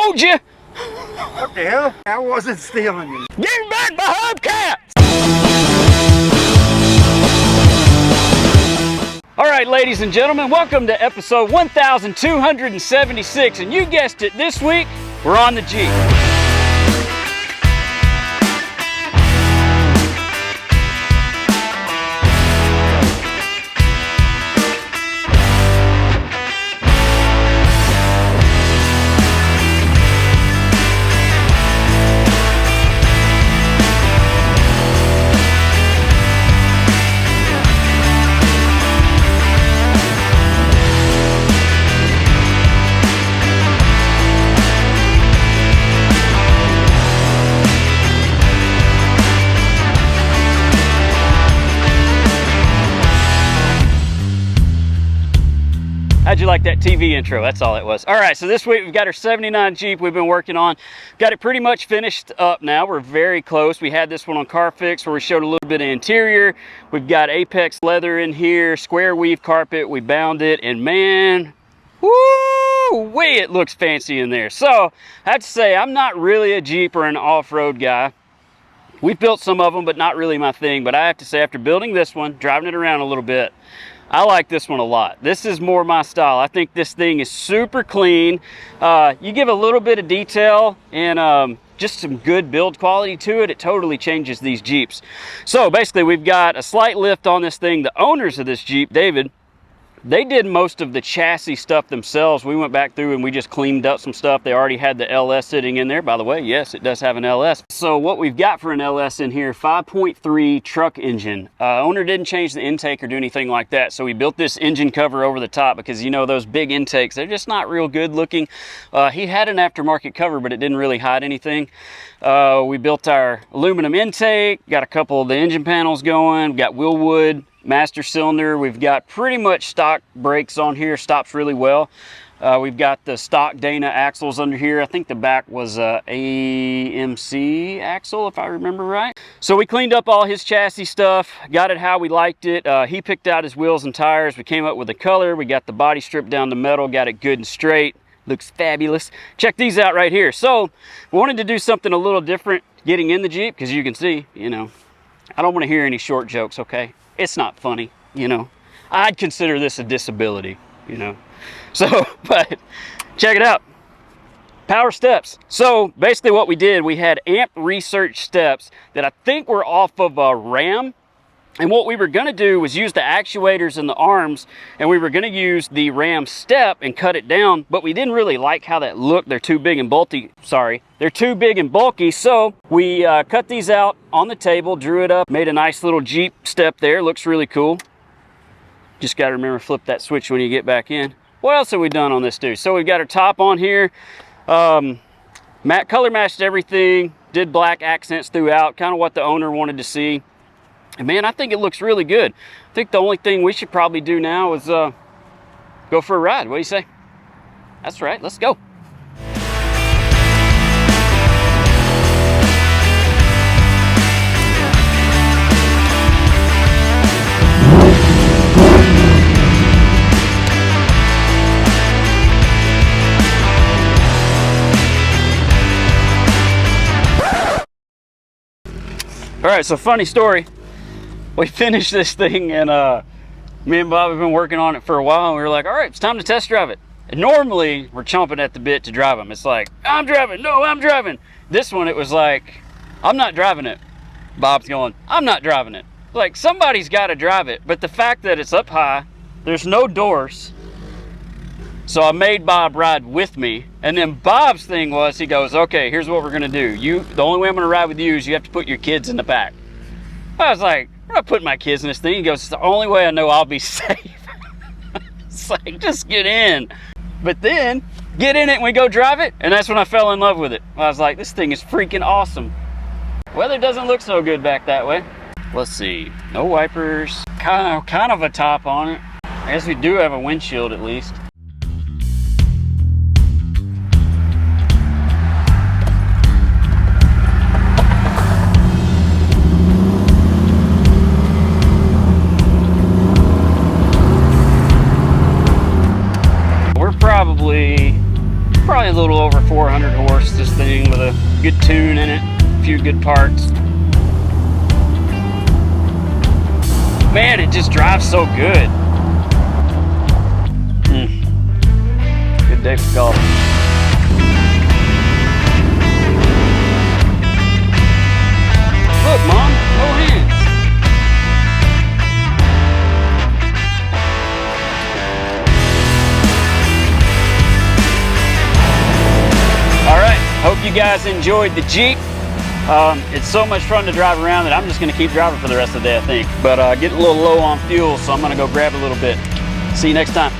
told you. What the hell? I wasn't stealing you. Get back my hubcaps. All right, ladies and gentlemen, welcome to episode 1276. And you guessed it, this week, we're on the Jeep. How'd you like that TV intro? That's all it was. All right, so this week we've got our 79 Jeep we've been working on. Got it pretty much finished up now. We're very close. We had this one on CarFix where we showed a little bit of interior. We've got Apex leather in here, square weave carpet. We bound it, and man, woo-wee, it looks fancy in there. So I have to say, I'm not really a Jeep or an off-road guy. We've built some of them, but not really my thing. But I have to say, after building this one, driving it around a little bit, I like this one a lot. This is more my style. I think this thing is super clean. You give a little bit of detail and just some good build quality to it, it totally changes these Jeeps. So basically we've got a slight lift on this thing. The owners of this Jeep, David, they did most of the chassis stuff themselves. We went back through and we just cleaned up some stuff. They already had the LS sitting in there. By the way, yes, it does have an LS. So what we've got for an LS in here, 5.3 truck engine. Owner didn't change the intake or do anything like that. So we built this engine cover over the top because, you know, those big intakes, they're just not real good looking. He had an aftermarket cover, but it didn't really hide anything. We built our aluminum intake, got a couple of the engine panels going, got Willwood master cylinder. We've got pretty much stock brakes on here, stops really well. We've got the stock Dana axles under here. I think the back was a AMC axle, if I remember right. So we cleaned up all his chassis stuff, got it how we liked it. He picked out his wheels and tires. We came up with a color. We got the body stripped down to metal, got it good and straight. Looks fabulous. Check these out right here. So we wanted to do something a little different getting in the Jeep, because you can see, you know, I don't want to hear any short jokes, okay? It's not funny, you know. I'd consider this a disability, you know. So, but check it out. Power steps. So basically what we did, we had amp research steps that I think were off of a Ram. And what we were gonna do was use the actuators and the arms, and we were gonna use the Ram step and cut it down, but we didn't really like how that looked. They're too big and bulky, they're too big and bulky. So we cut these out on the table, drew it up, made a nice little Jeep step there. Looks really cool. Just gotta remember to flip that switch when you get back in. What else have we done on this dude? So we've got our top on here. Color matched everything, did black accents throughout, kind of what the owner wanted to see. And man, I think it looks really good. I think the only thing we should probably do now is go for a ride. What do you say? That's right, let's go. All right, so funny story. We finished this thing, and me and Bob have been working on it for a while, and we were like, all right, it's time to test drive it. And normally we're chomping at the bit to drive them. It's like, I'm driving, no, I'm driving. This one, it was like, I'm not driving it. Bob's going, I'm not driving it. Like, somebody's got to drive it. But the fact that it's up high, there's no doors. So I made Bob ride with me. And then Bob's thing was, he goes, okay, here's what we're gonna do. The only way I'm gonna ride with you is you have to put your kids in the back. I was like, I'm not putting my kids in this thing. He goes, it's the only way I know I'll be safe. It's like, just get in. But then, get in it and we go drive it, and that's when I fell in love with it. I was like, this thing is freaking awesome. Weather doesn't look so good back that way. Let's see, no wipers, kind of a top on it. I guess we do have a windshield at least. probably a little over 400 400 horse, this thing with a good tune in it, a few good parts. Man, it just drives so good. Good day for golf. Look, Mom, no hands. All right, hope you guys enjoyed the Jeep. It's so much fun to drive around that I'm just gonna keep driving for the rest of the day, I think. But getting a little low on fuel, so I'm gonna go grab a little bit. See you next time.